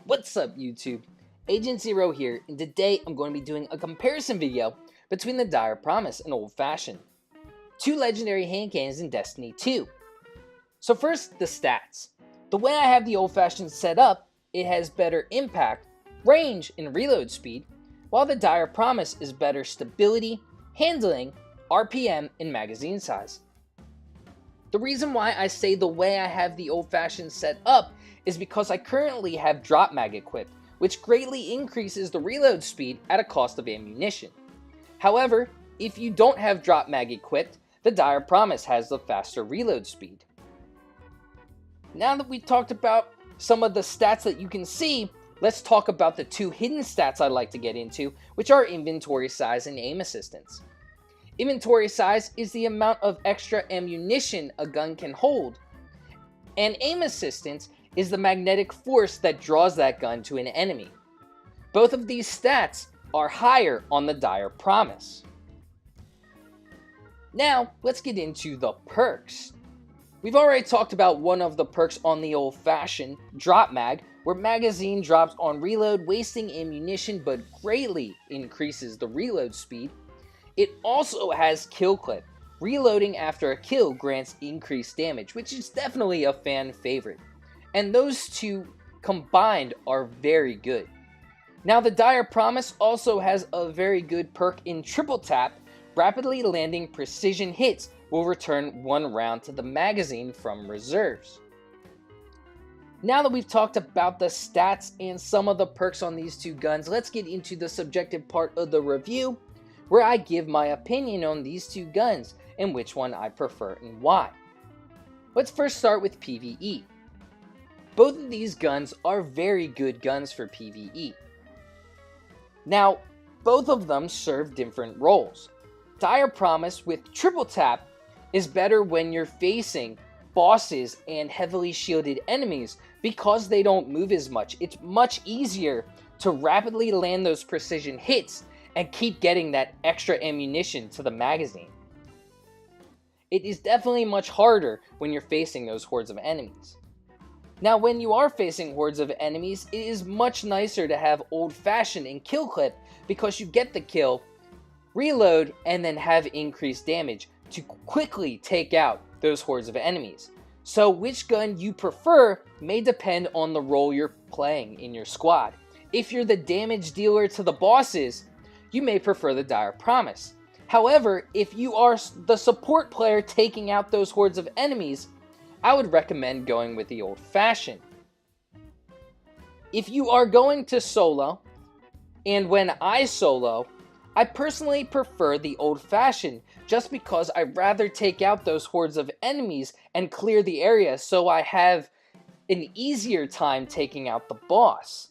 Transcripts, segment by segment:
What's up YouTube? Agent Zero here, and today I'm going to be doing a comparison video between the Dire Promise and Old Fashioned. Two legendary hand cannons in Destiny 2. So first, the stats. The way I have the Old Fashioned set up, it has better impact, range, and reload speed, while the Dire Promise is better stability, handling, RPM, and magazine size. The reason why I say the way I have the Old Fashioned set up is because I currently have Drop Mag equipped, which greatly increases the reload speed at a cost of ammunition. However, if you don't have Drop Mag equipped, the Dire Promise has the faster reload speed. Now that we've talked about some of the stats that you can see, let's talk about the two hidden stats I like to get into, which are inventory size and aim assistance. Inventory size is the amount of extra ammunition a gun can hold, and aim assistance is the magnetic force that draws that gun to an enemy. Both of these stats are higher on the Dire Promise. Now, let's get into the perks. We've already talked about one of the perks on the Old Fashioned, Drop Mag, where magazine drops on reload, wasting ammunition but greatly increases the reload speed. It also has Kill Clip. Reloading after a kill grants increased damage, which is definitely a fan favorite. And those two combined are very good. Now the Dire Promise also has a very good perk in Triple Tap. Rapidly landing precision hits will return one round to the magazine from reserves. Now that we've talked about the stats and some of the perks on these two guns, let's get into the subjective part of the review, where I give my opinion on these two guns and which one I prefer and why. Let's first start with PvE. Both of these guns are very good guns for PvE. Now, both of them serve different roles. Dire Promise with Triple Tap is better when you're facing bosses and heavily shielded enemies because they don't move as much. It's much easier to rapidly land those precision hits and keep getting that extra ammunition to the magazine. It is definitely much harder when you're facing those hordes of enemies. Now, when you are facing hordes of enemies, it is much nicer to have Old Fashioned and Kill Clip because you get the kill, reload, and then have increased damage to quickly take out those hordes of enemies. So which gun you prefer may depend on the role you're playing in your squad. If you're the damage dealer to the bosses, you may prefer the Dire Promise. However, if you are the support player taking out those hordes of enemies, I would recommend going with the Old Fashioned. If you are going to solo, and when I solo, I personally prefer the Old Fashioned just because I'd rather take out those hordes of enemies and clear the area so I have an easier time taking out the boss.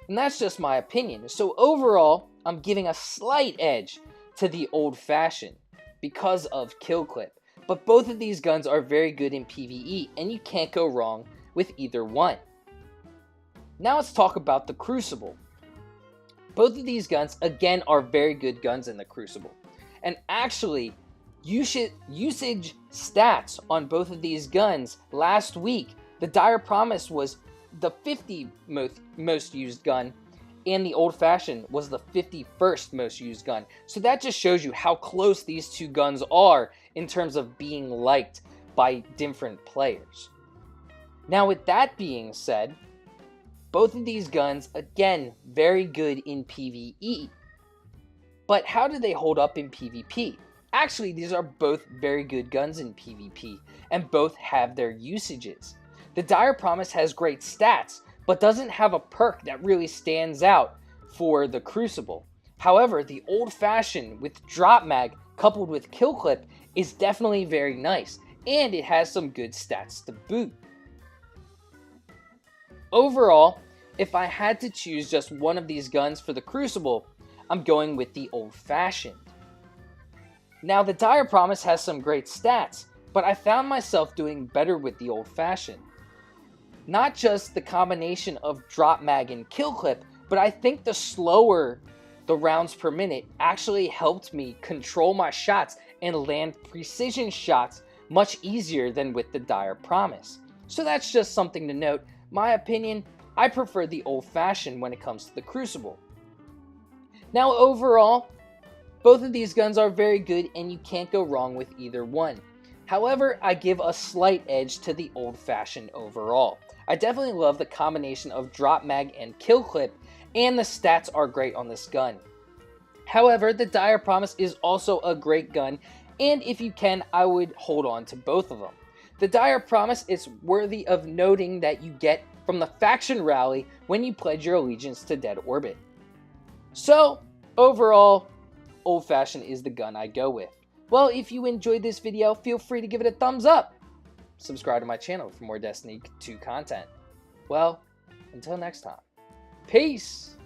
And that's just my opinion. So overall, I'm giving a slight edge to the Old Fashioned because of Kill Clip. But both of these guns are very good in PvE, and you can't go wrong with either one. Now let's talk about the Crucible. Both of these guns, again, are very good guns in the Crucible. And actually, usage stats on both of these guns last week, the Dire Promise was the 50th most used gun, and the Old Fashioned was the 51st most used gun. So that just shows you how close these two guns are in terms of being liked by different players. Now with that being said, both of these guns, again, very good in PvE. But how do they hold up in PvP? Actually, these are both very good guns in PvP, and both have their usages. The Dire Promise has great stats, but doesn't have a perk that really stands out for the Crucible. However, the Old Fashioned with Drop Mag coupled with Kill Clip is definitely very nice, and it has some good stats to boot. Overall, if I had to choose just one of these guns for the Crucible, I'm going with the Old Fashioned. Now, the Dire Promise has some great stats, but I found myself doing better with the Old Fashioned. Not just the combination of Drop Mag and Kill Clip, but I think the slower the rounds per minute actually helped me control my shots and land precision shots much easier than with the Dire Promise. So that's just something to note. My opinion, I prefer the old-fashioned when it comes to the Crucible. Now overall, both of these guns are very good and you can't go wrong with either one. However, I give a slight edge to the old-fashioned overall. I definitely love the combination of drop mag and kill clip, and the stats are great on this gun. However, the Dire Promise is also a great gun, and if you can, I would hold on to both of them. The Dire Promise is worthy of noting that you get from the faction rally when you pledge your allegiance to Dead Orbit. So, overall, Old Fashioned is the gun I go with. Well, if you enjoyed this video, feel free to give it a thumbs up. Subscribe to my channel for more Destiny 2 content. Well, until next time, peace!